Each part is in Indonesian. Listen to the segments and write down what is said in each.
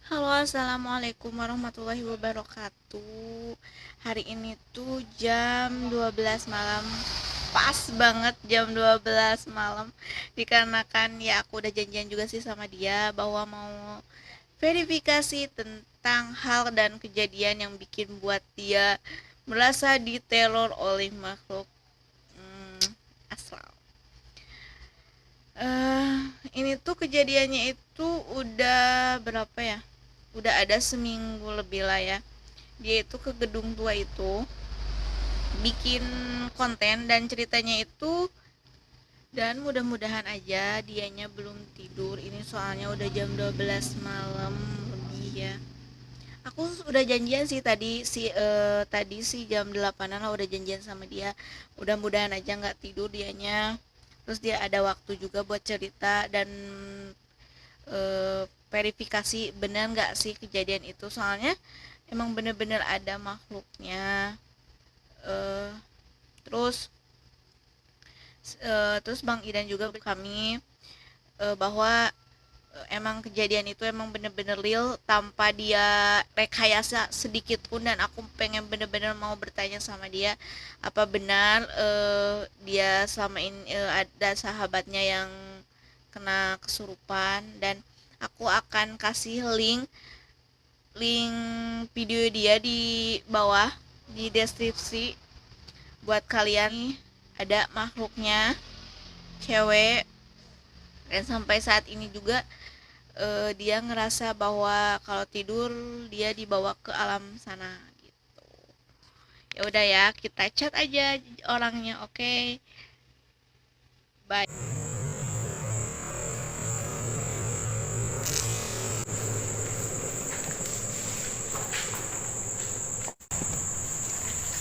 Halo, assalamualaikum warahmatullahi wabarakatuh. Hari ini tuh jam 12 malam. Pas banget jam 12 malam. Dikarenakan ya aku udah janjian juga sih sama dia bahwa mau verifikasi tentang hal dan kejadian yang bikin buat dia merasa diteror oleh makhluk astral. eh ini tuh kejadiannya itu udah berapa ya? Udah ada seminggu lebih lah ya. Dia itu ke gedung tua itu bikin konten dan ceritanya itu, dan mudah-mudahan aja dianya belum tidur. Ini soalnya udah jam 12 malam lebih ya. Aku udah janjian sih tadi sih jam 8-an lah udah janjian sama dia. Mudah-mudahan aja nggak tidur dianya. Terus dia ada waktu juga buat cerita dan verifikasi benar nggak sih kejadian itu, soalnya emang bener-bener ada makhluknya. eh terus terus Bang Idan juga kami bahwa emang kejadian itu emang bener-bener real tanpa dia rekayasa sedikit pun, dan aku pengen bener-bener mau bertanya sama dia apa benar dia selama ini ada sahabatnya yang kena kesurupan. Dan aku akan kasih link link video dia di bawah di deskripsi buat kalian. Ada makhluknya, cewek, dan sampai saat ini juga dia ngerasa bahwa kalau tidur dia dibawa ke alam sana gitu. Ya udah ya, kita chat aja orangnya, oke? Okay? Bye.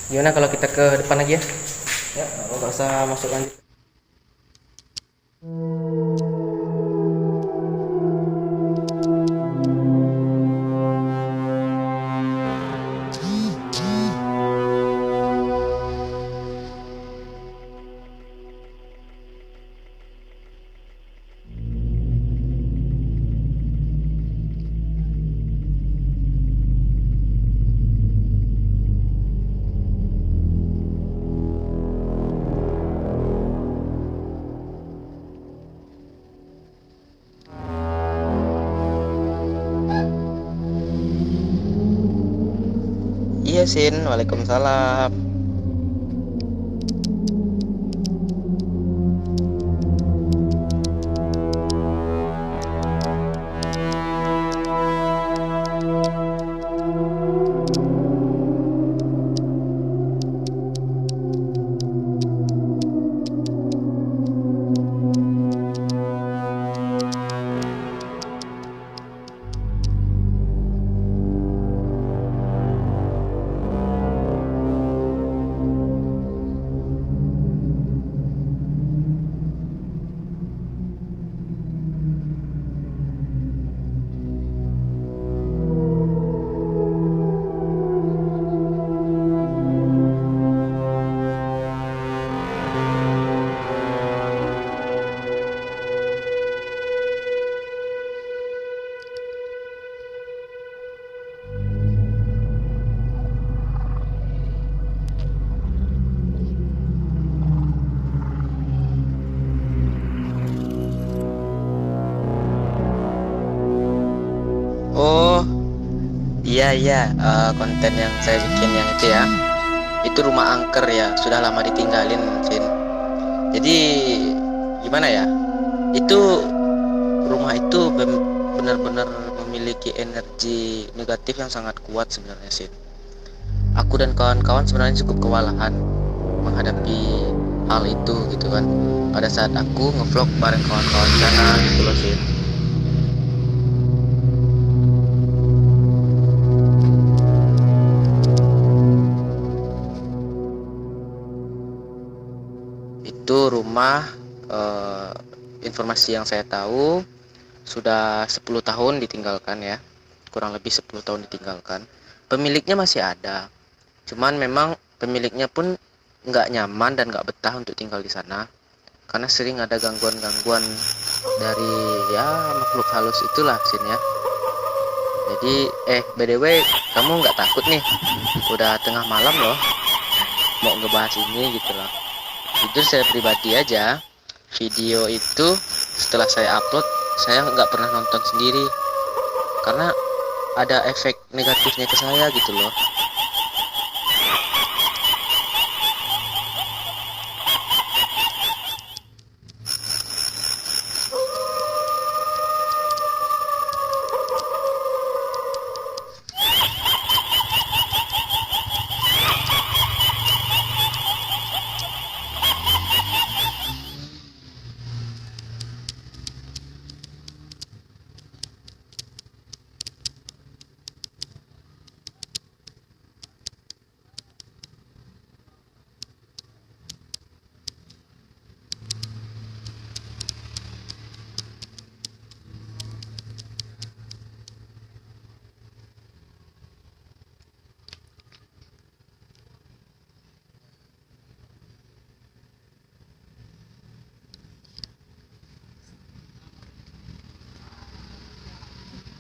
Gimana kalau kita ke depan aja? Ya, nggak usah masuk lanjut. Iya, Sin. Waalaikumsalam. Oh, iya iya, konten yang saya bikin yang itu ya. Itu rumah angker ya, sudah lama ditinggalin, Sin. Jadi gimana ya? Itu rumah itu benar-benar memiliki energi negatif yang sangat kuat sebenarnya, Sin. Aku dan kawan-kawan sebenarnya cukup kewalahan menghadapi hal itu gitu kan. Pada saat aku ngevlog bareng kawan-kawan sana gitu loh, Sin. Itu rumah, eh, informasi yang saya tahu sudah 10 tahun ditinggalkan ya, kurang lebih 10 tahun ditinggalkan. Pemiliknya masih ada, cuman memang pemiliknya pun nggak nyaman dan nggak betah untuk tinggal di sana karena sering ada gangguan-gangguan dari ya makhluk halus itulah, Sin ya. Jadi by the way, kamu nggak takut nih? Udah tengah malam loh, mau ngebahas ini gitu loh. Jujur saya pribadi aja, video itu setelah saya upload, saya nggak pernah nonton sendiri karena ada efek negatifnya ke saya gitu loh.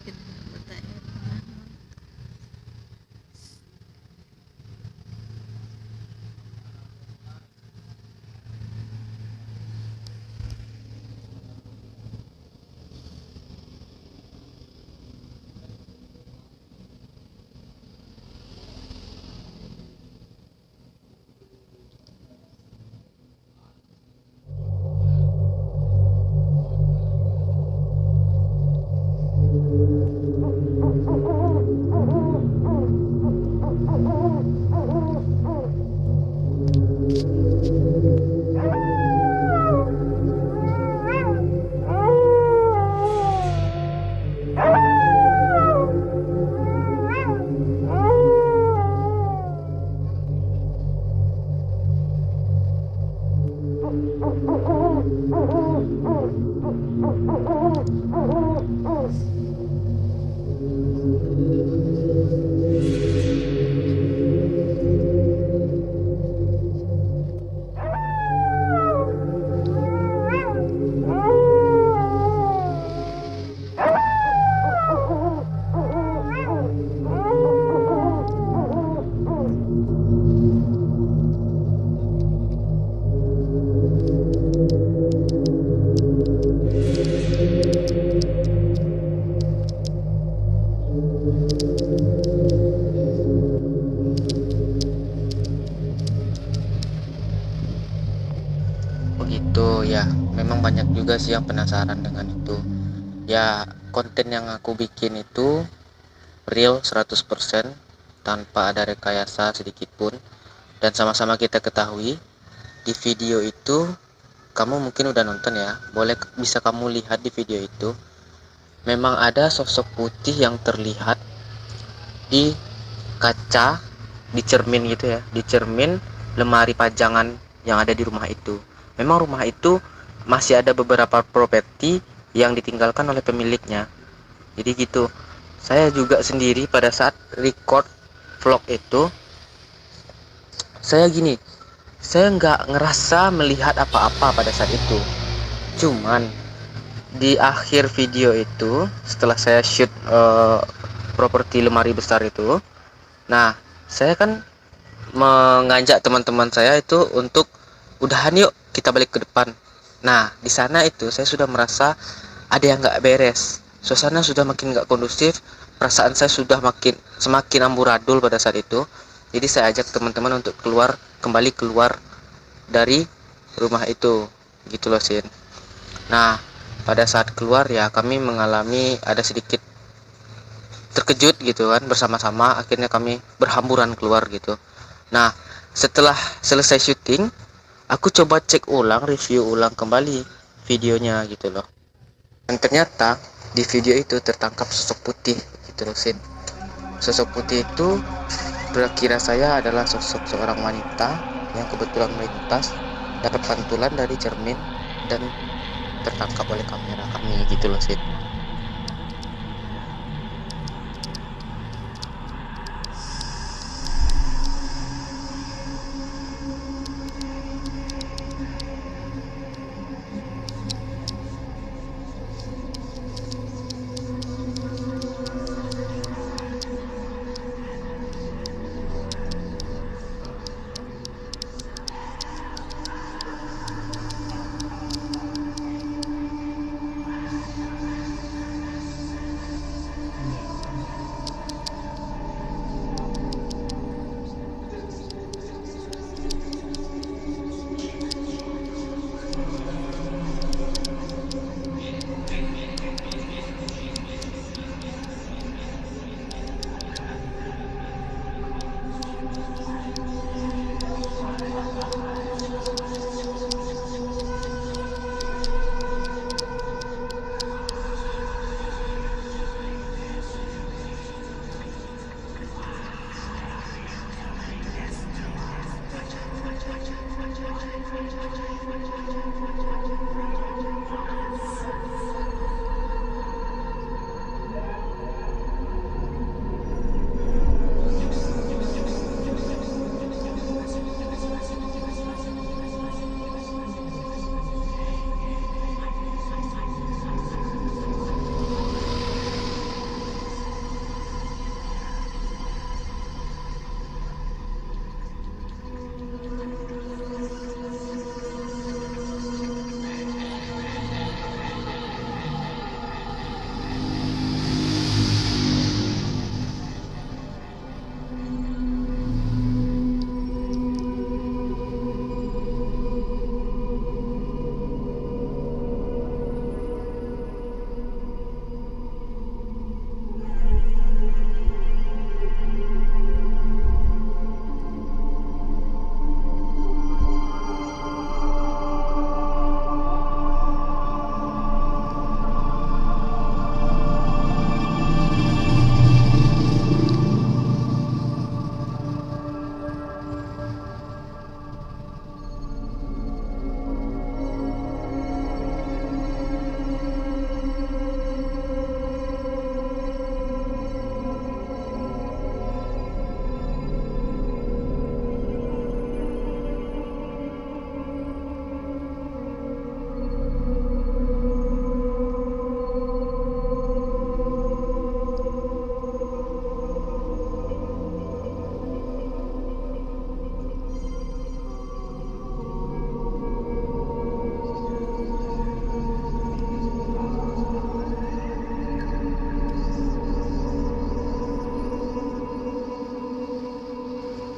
Kita bertanya. Begitu ya, memang banyak juga sih yang penasaran dengan itu. Ya, konten yang aku bikin itu real 100% tanpa ada rekayasa sedikit pun. Dan sama-sama kita ketahui, di video itu kamu mungkin udah nonton ya, bisa kamu lihat di video itu memang ada sosok putih yang terlihat di kaca, di cermin gitu ya, di cermin lemari pajangan yang ada di rumah itu. Memang rumah itu masih ada beberapa properti yang ditinggalkan oleh pemiliknya. Jadi gitu. Saya juga sendiri pada saat record vlog itu, saya nggak ngerasa melihat apa-apa pada saat itu. Cuman di akhir video itu, setelah saya shoot properti lemari besar itu, nah saya kan mengajak teman-teman saya itu untuk udahan yuk kita balik ke depan. Nah di sana itu saya sudah merasa ada yang nggak beres, suasana sudah makin nggak kondusif, perasaan saya sudah semakin amburadul pada saat itu. Jadi saya ajak teman-teman untuk kembali keluar dari rumah itu, gitu loh Sin. Nah pada saat keluar ya kami mengalami ada sedikit terkejut gitu kan, bersama-sama akhirnya kami berhamburan keluar gitu. Nah setelah selesai syuting, aku coba review ulang kembali videonya gitu loh. Dan ternyata di video itu tertangkap sosok putih gitu loh Sin. Sosok putih itu kira saya adalah sosok seorang wanita yang kebetulan melintas, dapat pantulan dari cermin dan tertangkap oleh kamera kami gitu loh Sin.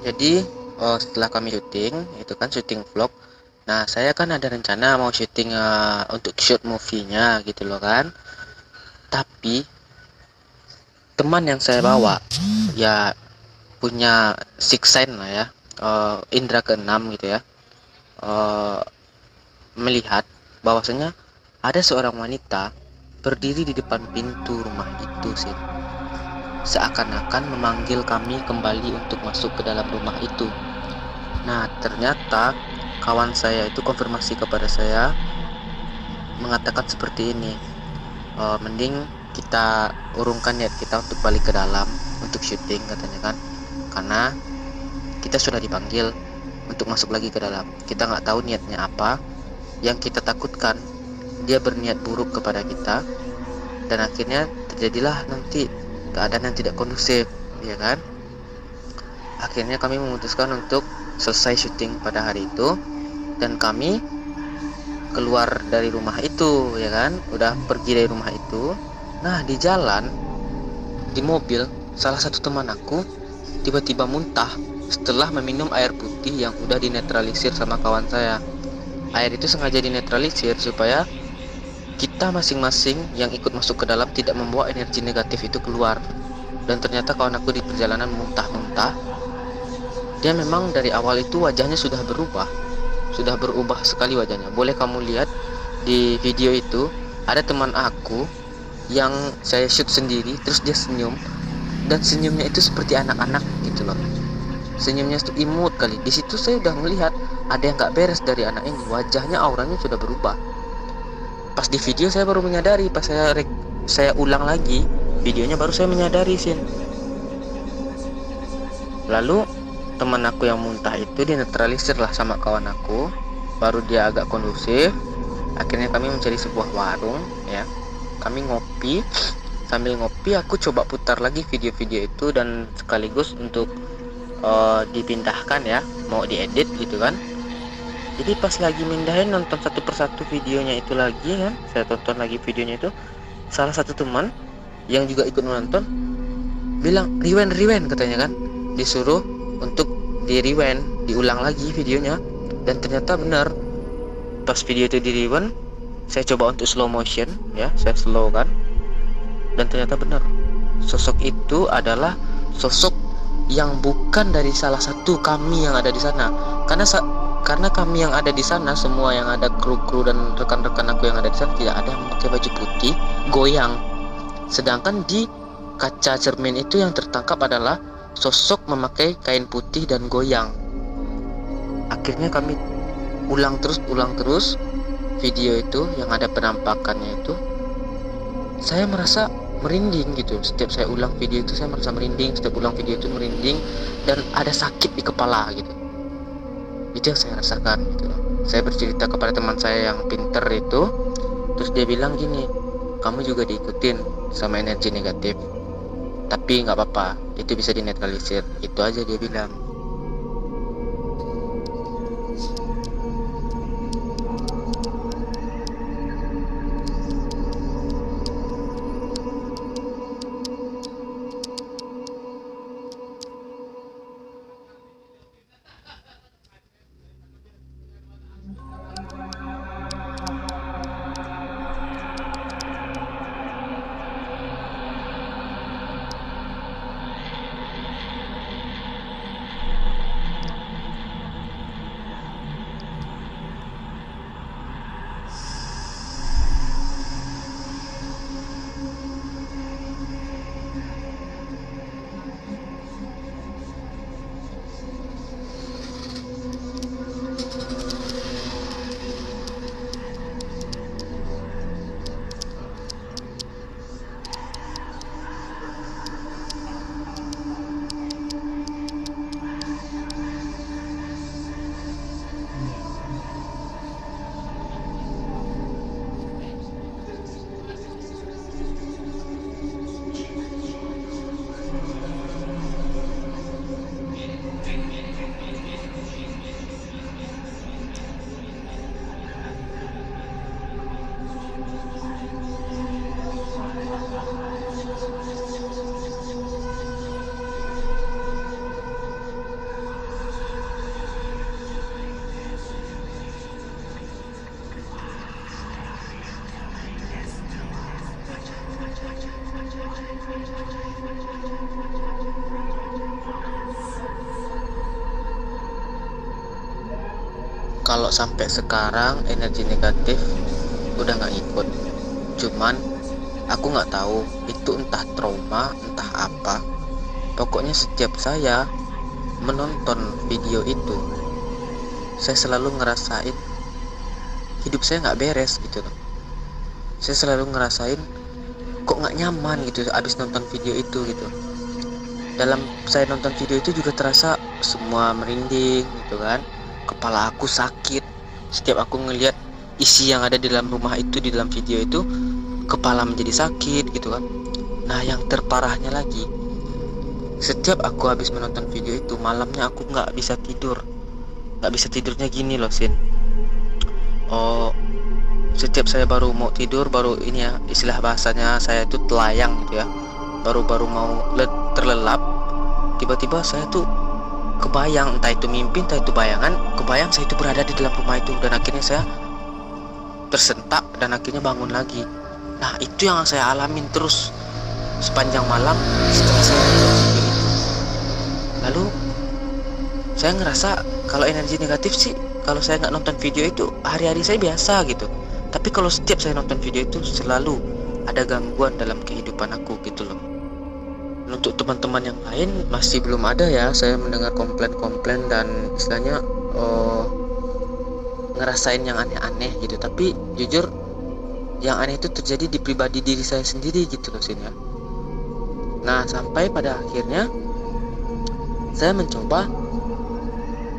Jadi setelah kami syuting itu kan syuting vlog. Nah, saya kan ada rencana mau syuting untuk shoot movie-nya gitu loh kan. Tapi teman yang saya bawa ya punya six sense lah ya, indra keenam gitu ya, eh, melihat bahwasanya ada seorang wanita berdiri di depan pintu rumah itu sih, seakan-akan memanggil kami kembali untuk masuk ke dalam rumah itu. Nah, ternyata kawan saya itu konfirmasi kepada saya mengatakan seperti ini, mending kita urungkan niat kita untuk balik ke dalam untuk syuting katanya kan, karena kita sudah dipanggil untuk masuk lagi ke dalam. Kita nggak tahu niatnya apa. Yang kita takutkan dia berniat buruk kepada kita dan akhirnya terjadilah nanti keadaan yang tidak kondusif, ya kan? Akhirnya kami memutuskan untuk selesai syuting pada hari itu dan kami keluar dari rumah itu, ya kan? Udah pergi dari rumah itu. Nah, di jalan, di mobil, salah satu teman aku tiba-tiba muntah setelah meminum air putih yang udah dinetralisir sama kawan saya. Air itu sengaja dinetralisir supaya kita masing-masing yang ikut masuk ke dalam tidak membawa energi negatif itu keluar. Dan ternyata kawan aku di perjalanan muntah-muntah. Dia memang dari awal itu wajahnya sudah berubah sekali wajahnya. Boleh kamu lihat di video itu, ada teman aku yang saya shoot sendiri, terus dia senyum, dan senyumnya itu seperti anak-anak gitu loh. Senyumnya itu imut kali. Di situ saya udah melihat ada yang nggak beres dari anak ini. Wajahnya, auranya sudah berubah. Pas di video saya baru menyadari, pas saya ulang lagi videonya baru saya menyadari Sin. Lalu teman aku yang muntah itu dinetralisir lah sama kawan aku. Baru dia agak kondusif. Akhirnya kami mencari sebuah warung ya. Kami ngopi. Sambil ngopi aku coba putar lagi video-video itu dan sekaligus untuk dipindahkan ya, mau diedit gitu kan. Jadi pas lagi mindahin nonton satu persatu videonya itu lagi kan, saya tonton lagi videonya itu, salah satu teman yang juga ikut menonton bilang rewind katanya kan, disuruh untuk di rewind, diulang lagi videonya. Dan ternyata benar, pas video itu di rewind, saya coba untuk slow motion ya, saya slow kan, dan ternyata benar, sosok itu adalah sosok yang bukan dari salah satu kami yang ada di sana. Karena kami yang ada di sana, semua yang ada kru-kru dan rekan-rekan aku yang ada di sana, tidak ada yang memakai baju putih goyang. Sedangkan di kaca cermin itu yang tertangkap adalah sosok memakai kain putih dan goyang. Akhirnya kami ulang terus video itu yang ada penampakannya itu. Saya merasa merinding gitu. Setiap saya ulang video itu saya merasa merinding, setiap ulang video itu merinding dan ada sakit di kepala gitu. Itu yang saya rasakan gitu. Saya bercerita kepada teman saya yang pinter itu, terus dia bilang gini, kamu juga diikutin sama energi negatif, tapi nggak apa-apa, itu bisa dinetralisir. Itu aja dia bilang. Kalau sampai sekarang energi negatif udah nggak ikut. Cuman aku nggak tahu itu entah trauma, entah apa. Pokoknya setiap saya menonton video itu, saya selalu ngerasain hidup saya nggak beres gitu loh. Saya selalu ngerasain kok nggak nyaman gitu abis nonton video itu gitu. Dalam saya nonton video itu juga terasa semua merinding gitu kan, kepala aku sakit setiap aku ngelihat isi yang ada di dalam rumah itu, di dalam video itu, kepala menjadi sakit gitu kan. Nah yang terparahnya lagi, setiap aku habis menonton video itu, malamnya aku nggak bisa tidur. Nggak bisa tidurnya gini loh Sin. Oh, setiap saya baru mau tidur, baru ini ya, istilah bahasanya saya itu telayang gitu ya, baru mau terlelap, tiba-tiba saya tuh kebayang, entah itu mimpi entah itu bayangan, kebayang saya itu berada di dalam rumah itu, dan akhirnya saya tersentak dan akhirnya bangun lagi. Nah itu yang saya alamin terus sepanjang malam setelah saya nonton video itu. Lalu saya ngerasa kalau energi negatif sih, kalau saya nggak nonton video itu hari-hari saya biasa gitu. Tapi kalau setiap saya nonton video itu selalu ada gangguan dalam kehidupan aku gitu loh. Untuk teman-teman yang lain masih belum ada ya saya mendengar komplain-komplain dan istilahnya ngerasain yang aneh-aneh gitu. Tapi jujur yang aneh itu terjadi di pribadi diri saya sendiri gitu loh Sin ya. Nah sampai pada akhirnya saya mencoba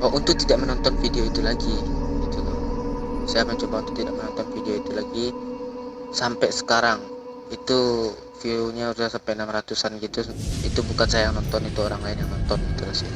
untuk tidak menonton video itu lagi gitu loh. Saya mencoba untuk tidak menonton video itu lagi sampai sekarang. Itu view-nya udah sampai 600-an gitu. Itu bukan saya yang nonton, itu orang lain yang nonton gitu loh sih.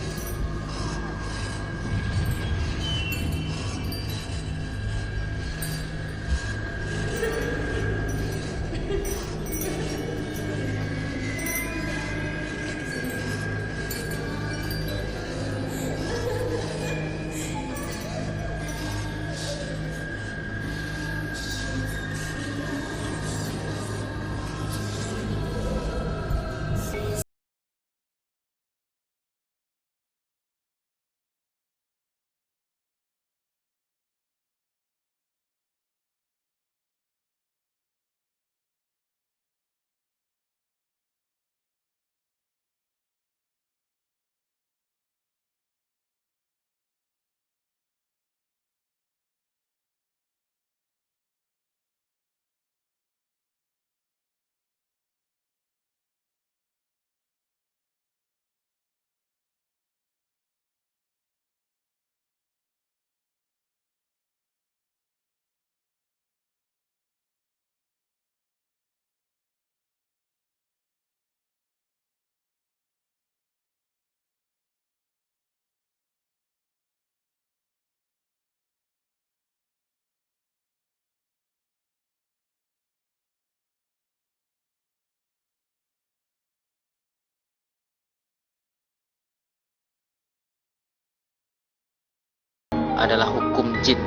Adalah hukum jin.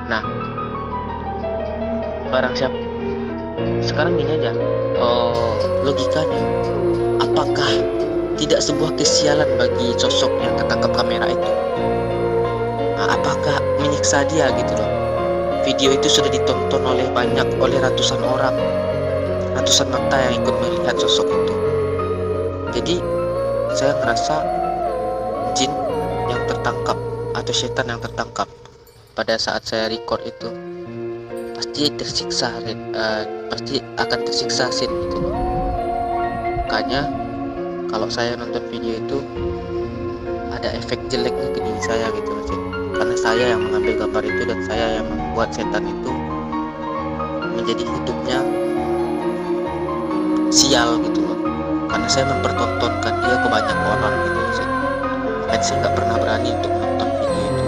Nah, barang siapa sekarang ini aja logikanya, apakah tidak sebuah kesialan bagi sosok yang tertangkap kamera itu? Nah, apakah menyiksa dia gitu loh? Video itu sudah ditonton oleh ratusan orang, ratusan mata yang ikut melihat sosok itu. Jadi saya ngerasa jin yang tertangkap atau setan yang tertangkap pada saat saya record itu pasti tersiksa, pasti akan tersiksa Sin gitu. Makanya kalau saya nonton video itu ada efek jeleknya ke diri saya gitu Sin. Karena saya yang mengambil gambar itu dan saya yang membuat setan itu menjadi hidupnya sial gitu loh. Karena saya mempertontonkan dia ke banyak orang gitu Sin. Makanya saya nggak pernah berani untuk menonton video itu.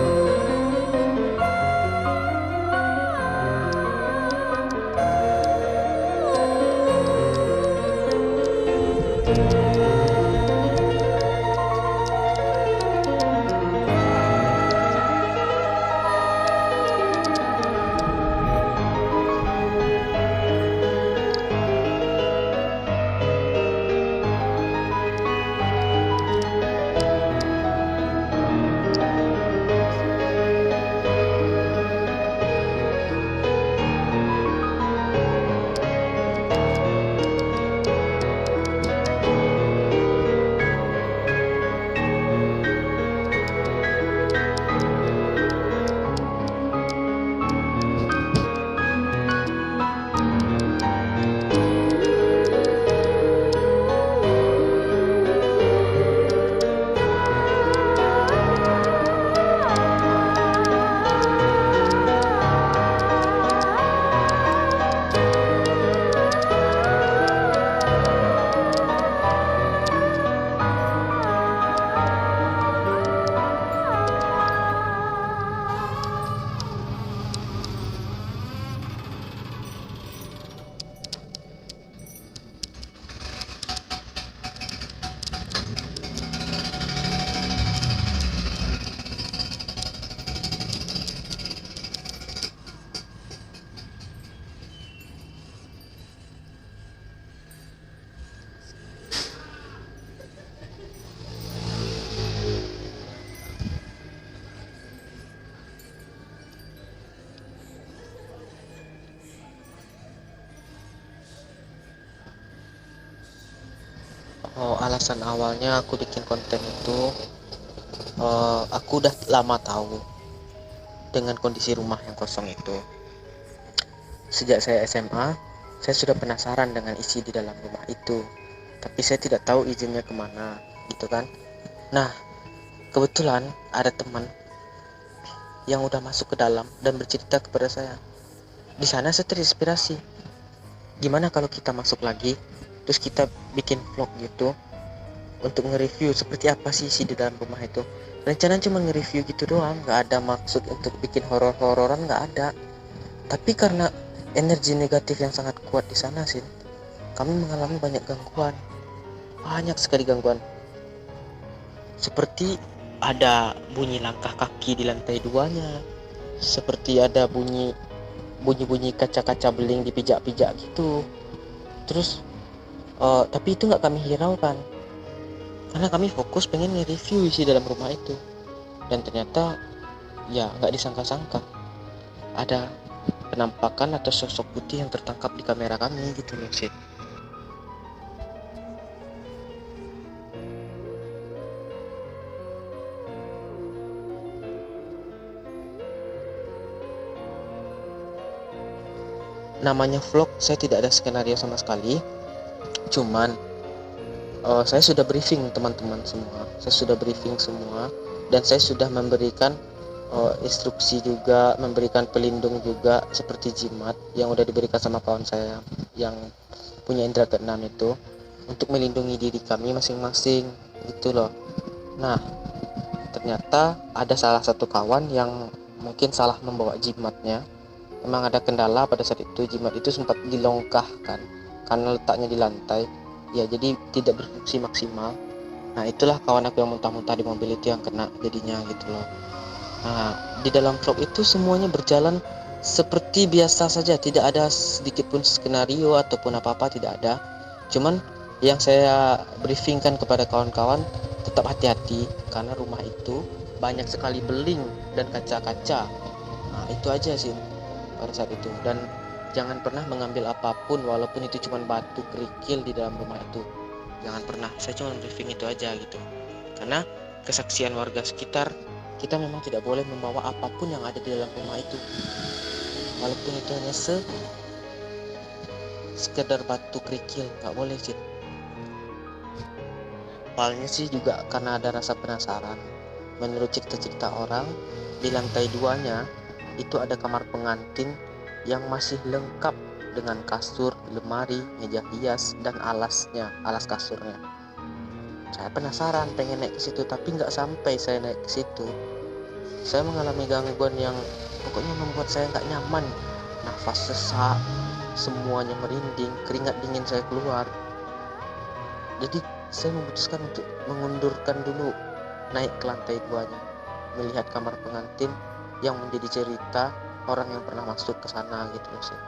Oh, alasan awalnya aku bikin konten itu, aku udah lama tahu dengan kondisi rumah yang kosong itu. Sejak saya SMA, saya sudah penasaran dengan isi di dalam rumah itu, tapi saya tidak tahu izinnya kemana, gitu kan. Nah, kebetulan ada teman yang udah masuk ke dalam dan bercerita kepada saya. Di sana saya terinspirasi. Gimana kalau kita masuk lagi, terus kita bikin vlog gitu untuk nge-review seperti apa sih isi di dalam rumah itu. Rencana cuma nge-review gitu doang, nggak ada maksud untuk bikin horor-hororan, nggak ada. Tapi karena energi negatif yang sangat kuat di sana sih, kami mengalami banyak gangguan, banyak sekali gangguan. Seperti ada bunyi langkah kaki di lantai duanya, seperti ada bunyi kaca-kaca beling dipijak-pijak gitu. Terus tapi itu nggak kami hiraukan karena kami fokus pengen nge-review isi dalam rumah itu. Dan ternyata ya nggak disangka-sangka ada penampakan atau sosok putih yang tertangkap di kamera kami gitu loh sih. Namanya vlog, saya tidak ada skenario sama sekali, cuman saya sudah briefing teman-teman semua, saya sudah briefing semua, dan saya sudah memberikan instruksi juga, memberikan pelindung juga seperti jimat yang udah diberikan sama kawan saya yang punya indera keenam itu, untuk melindungi diri kami masing-masing gitu loh. Nah, ternyata ada salah satu kawan yang mungkin salah membawa jimatnya. Memang ada kendala pada saat itu, jimat itu sempat dilongkahkan karena letaknya di lantai ya, jadi tidak berfungsi maksimal. Nah, itulah kawan aku yang muntah-muntah di mobil itu yang kena jadinya gitu loh. Nah, di dalam vlog itu semuanya berjalan seperti biasa saja, tidak ada sedikit pun skenario ataupun apa-apa, tidak ada. Cuman yang saya briefingkan kepada kawan-kawan, tetap hati-hati karena rumah itu banyak sekali beling dan kaca-kaca. Nah, itu aja sih pada saat itu. Dan jangan pernah mengambil apapun walaupun itu cuma batu kerikil di dalam rumah itu, jangan pernah. Saya cuma briefing itu aja gitu, karena kesaksian warga sekitar, kita memang tidak boleh membawa apapun yang ada di dalam rumah itu, walaupun itu hanya sekedar batu kerikil, nggak boleh sih. Awalnya sih juga karena ada rasa penasaran. Menurut cerita-cerita orang, di lantai 2-nya itu ada kamar pengantin yang masih lengkap dengan kasur, lemari, meja hias, dan alasnya, alas kasurnya. Saya penasaran pengen naik ke situ, tapi nggak sampai saya naik ke situ, saya mengalami gangguan yang pokoknya membuat saya nggak nyaman. Nafas sesak, semuanya merinding, keringat dingin saya keluar. Jadi saya memutuskan untuk mengundurkan dulu naik ke lantai 2-nya, melihat kamar pengantin yang menjadi cerita orang yang pernah masuk ke sana gitu loh sih.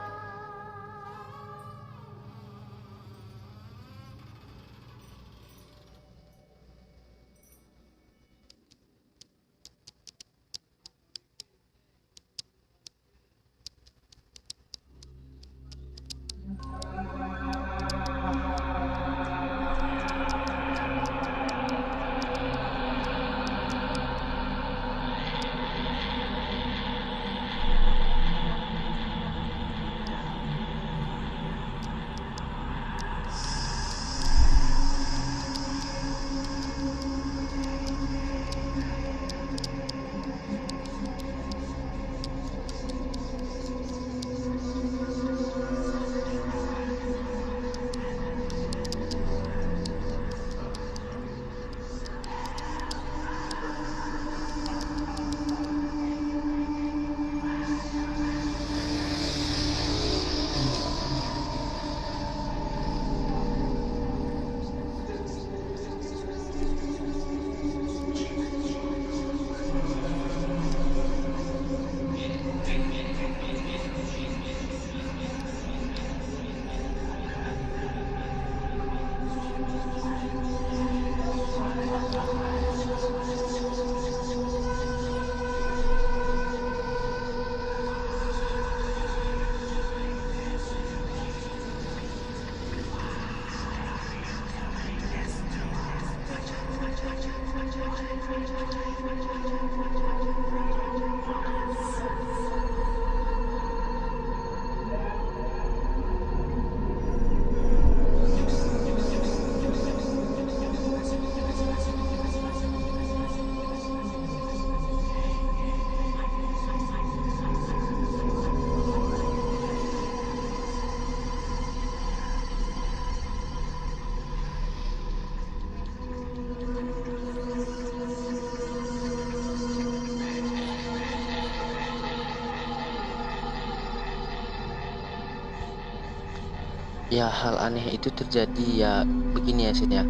Ya, hal aneh itu terjadi ya begini ya Sin ya.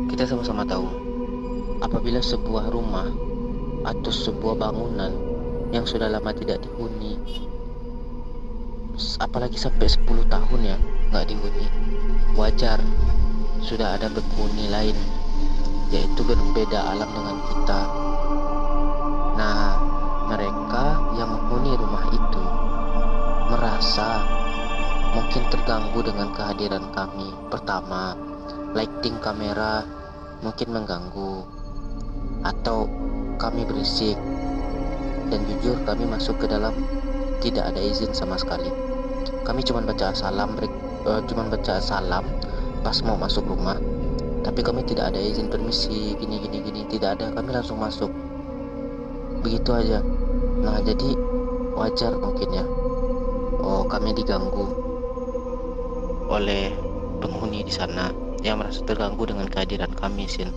Kita sama-sama tahu, apabila sebuah rumah atau sebuah bangunan yang sudah lama tidak dihuni, apalagi sampai 10 tahun ya nggak dihuni, wajar sudah ada penghuni lain, yaitu berbeda alam dengan kita. Nah, mereka yang menghuni rumah itu merasa mungkin terganggu dengan kehadiran kami. Pertama, lighting kamera mungkin mengganggu, atau kami berisik. Dan jujur kami masuk ke dalam tidak ada izin sama sekali. Kami cuma baca salam pas mau masuk rumah, tapi kami tidak ada izin permisi gini, tidak ada. Kami langsung masuk begitu aja. Nah, jadi wajar mungkin ya, kami diganggu oleh penghuni di sana yang merasa terganggu dengan kehadiran kami, Sin.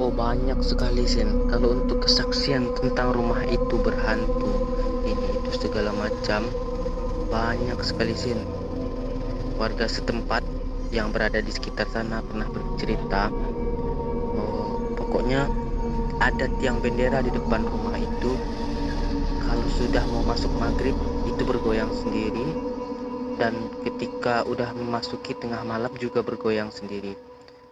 Oh banyak sekali Sin. Kalau untuk kesaksian tentang rumah itu berhantu, ini itu segala macam, banyak sekali Sin. Warga setempat yang berada di sekitar sana pernah bercerita, pokoknya ada tiang bendera di depan rumah itu. Kalau sudah mau masuk maghrib itu bergoyang sendiri, dan ketika udah memasuki tengah malam juga bergoyang sendiri.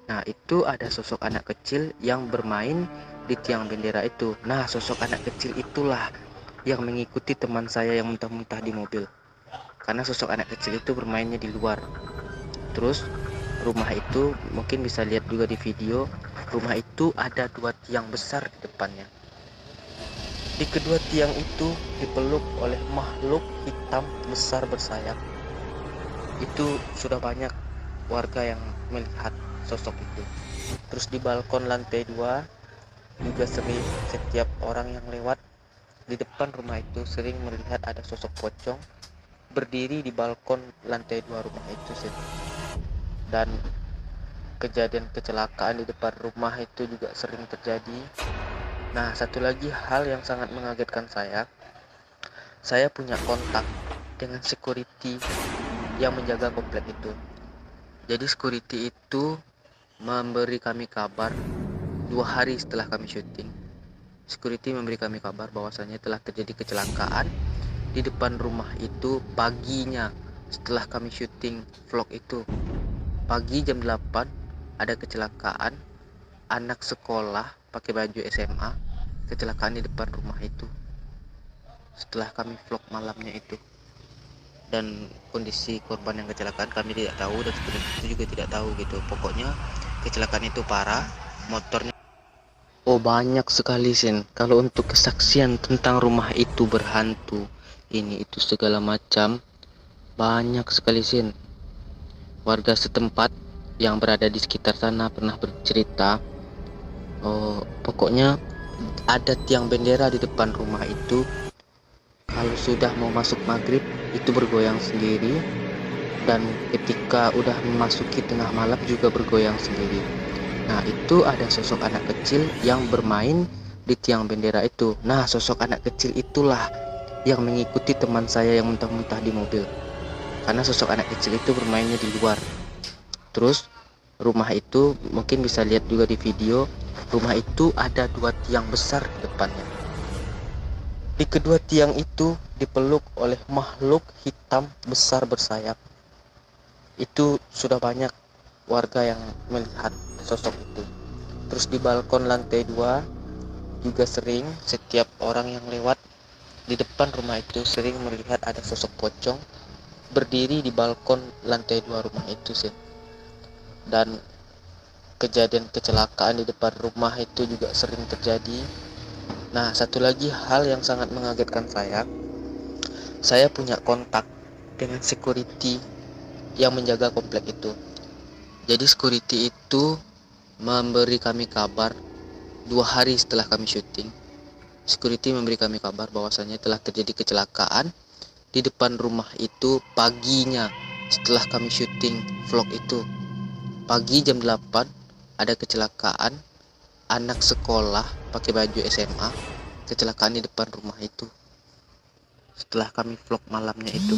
Nah, itu ada sosok anak kecil yang bermain di tiang bendera itu. Nah, sosok anak kecil itulah yang mengikuti teman saya yang muntah-muntah di mobil. Karena sosok anak kecil itu bermainnya di luar. Terus, rumah itu mungkin bisa lihat juga di video. Rumah itu ada 2 tiang besar di depannya. Di kedua tiang itu dipeluk oleh makhluk hitam besar bersayap. Itu sudah banyak warga yang melihat sosok itu. Terus di balkon lantai 2 juga sering, setiap orang yang lewat di depan rumah itu sering melihat ada sosok pocong berdiri di balkon lantai 2 rumah itu sih. Dan kejadian kecelakaan di depan rumah itu juga sering terjadi. Nah, satu lagi hal yang sangat mengagetkan saya punya kontak dengan security yang menjaga komplek itu. Jadi security itu memberi kami kabar 2 hari setelah kami syuting. Security memberi kami kabar bahwasanya telah terjadi kecelakaan di depan rumah itu paginya setelah kami syuting vlog itu. Pagi jam 8 ada kecelakaan anak sekolah pakai baju SMA, kecelakaan di depan rumah itu. Setelah kami vlog malamnya itu. Dan kondisi korban yang kecelakaan kami tidak tahu, dan security itu juga tidak tahu gitu. Pokoknya kecelakaan itu parah, motornya. Oh banyak sekali Sin. Kalau untuk kesaksian tentang rumah itu berhantu, ini itu segala macam, banyak sekali Sin. Warga setempat yang berada di sekitar sana pernah bercerita, pokoknya ada tiang bendera di depan rumah itu. Kalau sudah mau masuk maghrib itu bergoyang sendiri, dan ketika udah memasuki tengah malam juga bergoyang sendiri. Nah, itu ada sosok anak kecil yang bermain di tiang bendera itu. Nah, sosok anak kecil itulah yang mengikuti teman saya yang muntah-muntah di mobil. Karena sosok anak kecil itu bermainnya di luar. Terus, rumah itu mungkin bisa lihat juga di video. Rumah itu ada 2 tiang besar di depannya. Di kedua tiang itu dipeluk oleh makhluk hitam besar bersayap. Itu sudah banyak warga yang melihat sosok itu. Terus di balkon lantai 2 juga sering, setiap orang yang lewat di depan rumah itu sering melihat ada sosok pocong berdiri di balkon lantai 2 rumah itu sih. Dan kejadian kecelakaan di depan rumah itu juga sering terjadi. Nah, satu lagi hal yang sangat mengagetkan saya punya kontak dengan security yang menjaga komplek itu. Jadi security itu memberi kami kabar 2 hari setelah kami syuting. Security memberi kami kabar bahwasanya telah terjadi kecelakaan di depan rumah itu paginya setelah kami syuting vlog itu. Pagi jam 8 ada kecelakaan anak sekolah pakai baju SMA, kecelakaan di depan rumah itu. Setelah kami vlog malamnya itu.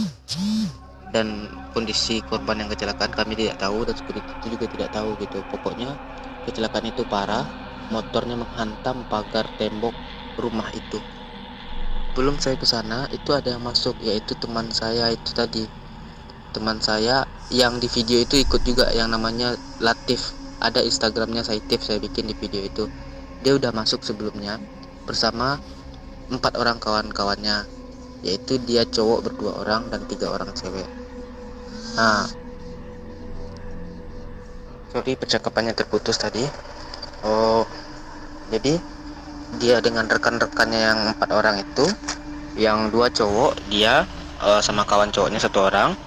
Dan kondisi korban yang kecelakaan kami tidak tahu, dan security itu juga tidak tahu gitu. Pokoknya kecelakaan itu parah, motornya menghantam pagar tembok rumah itu. Belum saya ke sana, itu ada yang masuk, yaitu teman saya itu tadi. Teman saya yang di video itu ikut juga, yang namanya Latif. Ada Instagramnya Saitif, saya bikin di video itu. Dia udah masuk sebelumnya bersama 4 orang kawan-kawannya, yaitu dia cowok 2 orang dan 3 orang cewek. Nah, sorry percakapannya terputus tadi. Jadi dia dengan rekan-rekannya yang 4 orang itu, yang 2 cowok, dia sama kawan cowoknya 1 orang,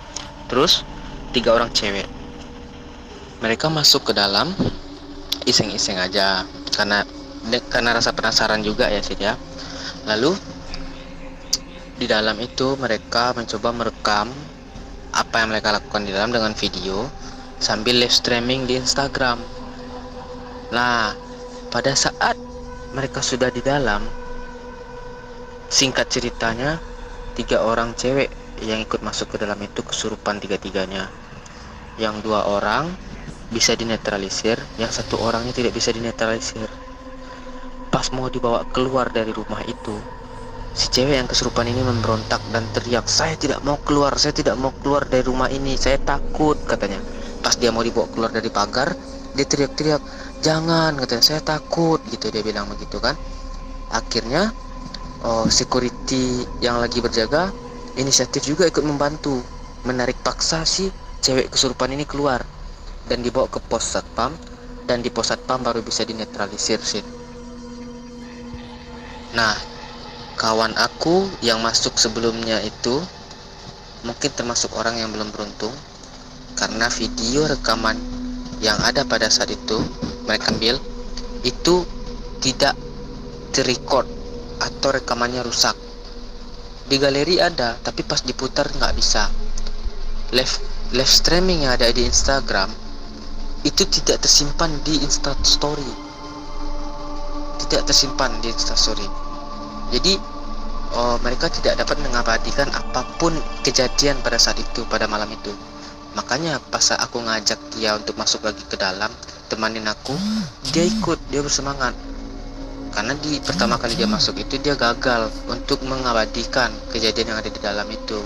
terus 3 orang cewek. Mereka masuk ke dalam iseng-iseng aja, karena rasa penasaran juga ya sih ya. Lalu di dalam itu mereka mencoba merekam apa yang mereka lakukan di dalam dengan video sambil live streaming di Instagram. Nah, pada saat mereka sudah di dalam, singkat ceritanya, 3 orang cewek yang ikut masuk ke dalam itu kesurupan tiga-tiganya. Yang 2 orang bisa dinetralisir, yang 1 orangnya tidak bisa dinetralisir. Pas mau dibawa keluar dari rumah itu, si cewek yang kesurupan ini memberontak dan teriak, saya tidak mau keluar dari rumah ini, saya takut, katanya. Pas dia mau dibawa keluar dari pagar, dia teriak-teriak, jangan, katanya, saya takut, gitu dia bilang begitu kan. Akhirnya security yang lagi berjaga inisiatif juga ikut membantu menarik paksa si cewek kesurupan ini keluar dan dibawa ke pos satpam, dan di pos satpam baru bisa dinetralisir sih. Nah, kawan aku yang masuk sebelumnya itu mungkin termasuk orang yang belum beruntung, karena video rekaman yang ada pada saat itu mereka ambil itu tidak terrecord atau rekamannya rusak. Di galeri ada, tapi pas diputar nggak bisa. Live streaming yang ada di Instagram itu tidak tersimpan di Instastory, jadi mereka tidak dapat mengabadikan apapun kejadian pada saat itu, pada malam itu. Makanya pas aku ngajak dia untuk masuk lagi ke dalam, temanin aku, dia ikut, dia bersemangat. Karena di pertama kali dia masuk itu dia gagal untuk mengabadikan kejadian yang ada di dalam itu.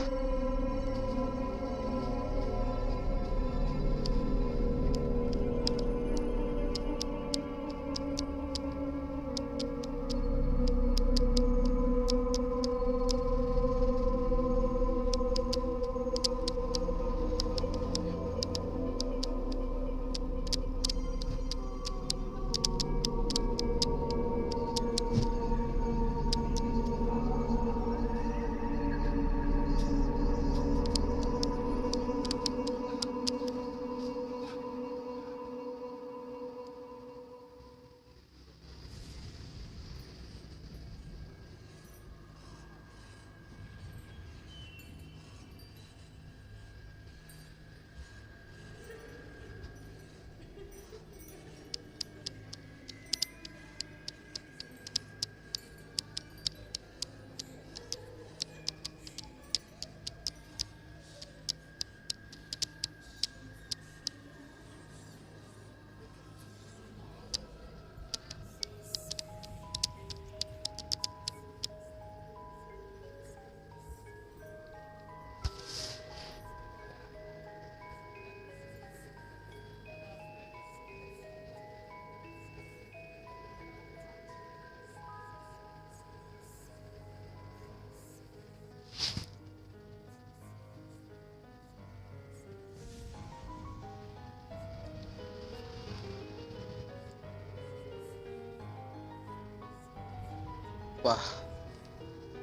Wah,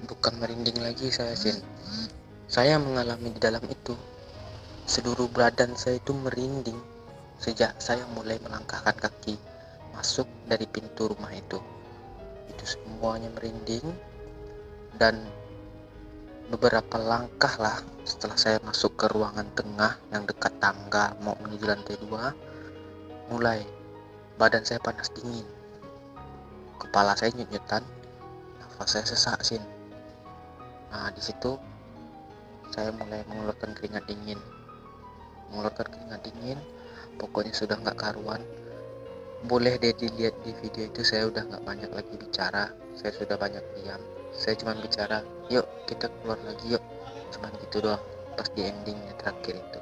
bukan merinding lagi saya, Sin. Saya mengalami di dalam itu. Seluruh badan saya itu merinding sejak saya mulai melangkahkan kaki masuk dari pintu rumah itu. Itu semuanya merinding, dan beberapa langkah lah setelah saya masuk ke ruangan tengah yang dekat tangga mau menuju lantai 2, mulai badan saya panas dingin, kepala saya nyut-nyutan, nafas saya sesak, Sin. Nah, di situ saya mulai mengeluarkan keringat dingin, pokoknya sudah nggak karuan. Boleh deh dilihat di video itu, saya udah nggak banyak lagi bicara, saya sudah banyak diam. Saya cuma bicara, yuk kita keluar lagi yuk, cuman gitu doang pas di endingnya terakhir itu.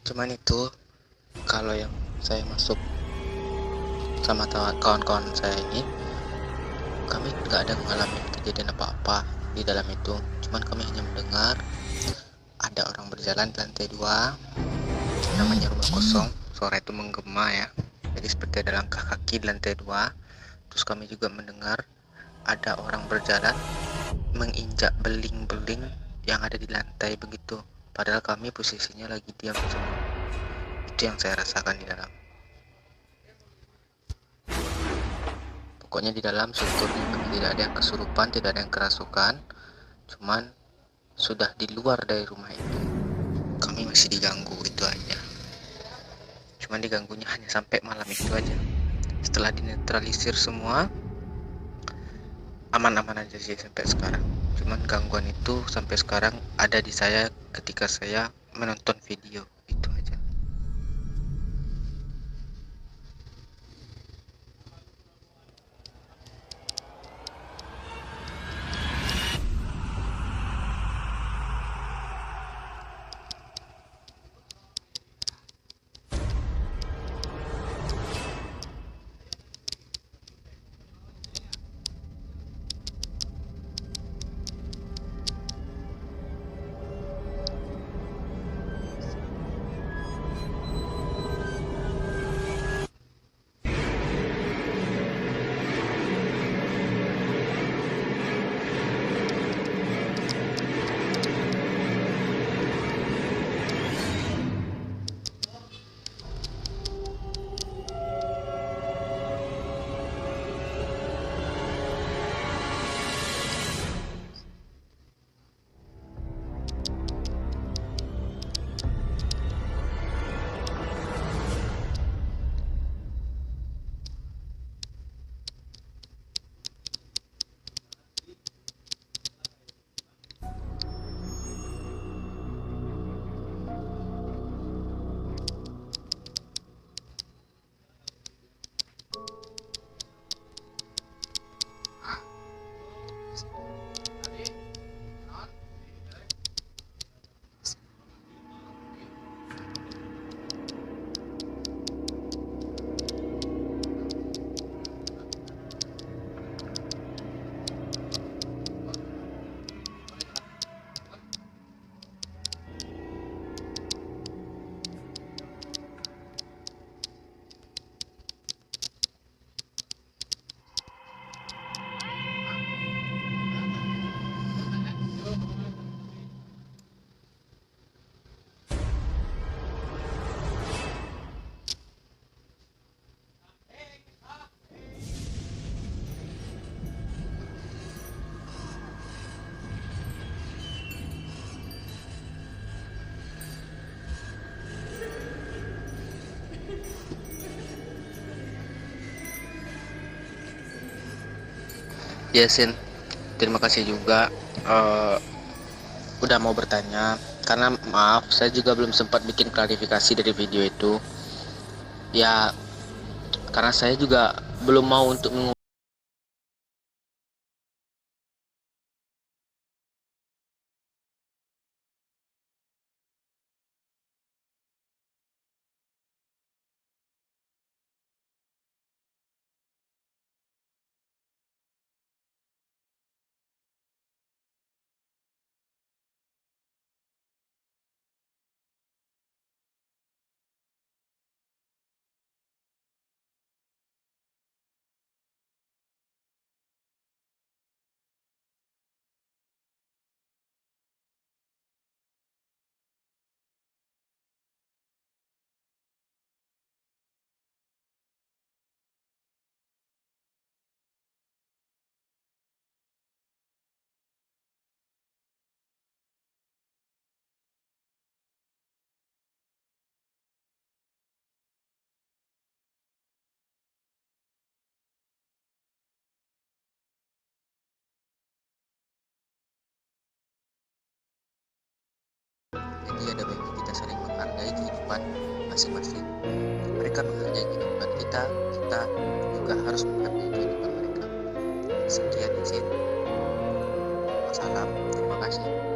Cuman itu kalau yang saya masuk sama kawan-kawan saya ini, kami nggak ada mengalami kejadian apa-apa di dalam itu. Cuman kami hanya mendengar ada orang berjalan di lantai 2, namanya rumah kosong. Suara itu menggema ya, jadi seperti ada langkah kaki di lantai 2. Terus kami juga mendengar ada orang berjalan menginjak beling-beling yang ada di lantai begitu. Padahal kami posisinya lagi diam semua. Itu yang saya rasakan di dalam. Pokoknya di dalam syukurnya kami tidak ada yang kesurupan, tidak ada yang kerasukan. Cuman sudah di luar dari rumah itu, kami masih diganggu, itu aja. Cuman diganggunya hanya sampai malam itu aja. Setelah dinetralisir semua, aman-aman aja sih sampai sekarang. Cuman gangguan itu sampai sekarang ada di saya ketika saya menonton video, itu aja. Ya Sin, terima kasih juga udah mau bertanya. Karena maaf, saya juga belum sempat bikin klarifikasi dari video itu. Ya, karena saya juga belum mau untuk jadi ada baiknya kita saling menghargai kehidupan masing-masing. Mereka menghargai kehidupan kita, kita juga harus menghargai kehidupan mereka. Sekian izin. Wassalam, terima kasih.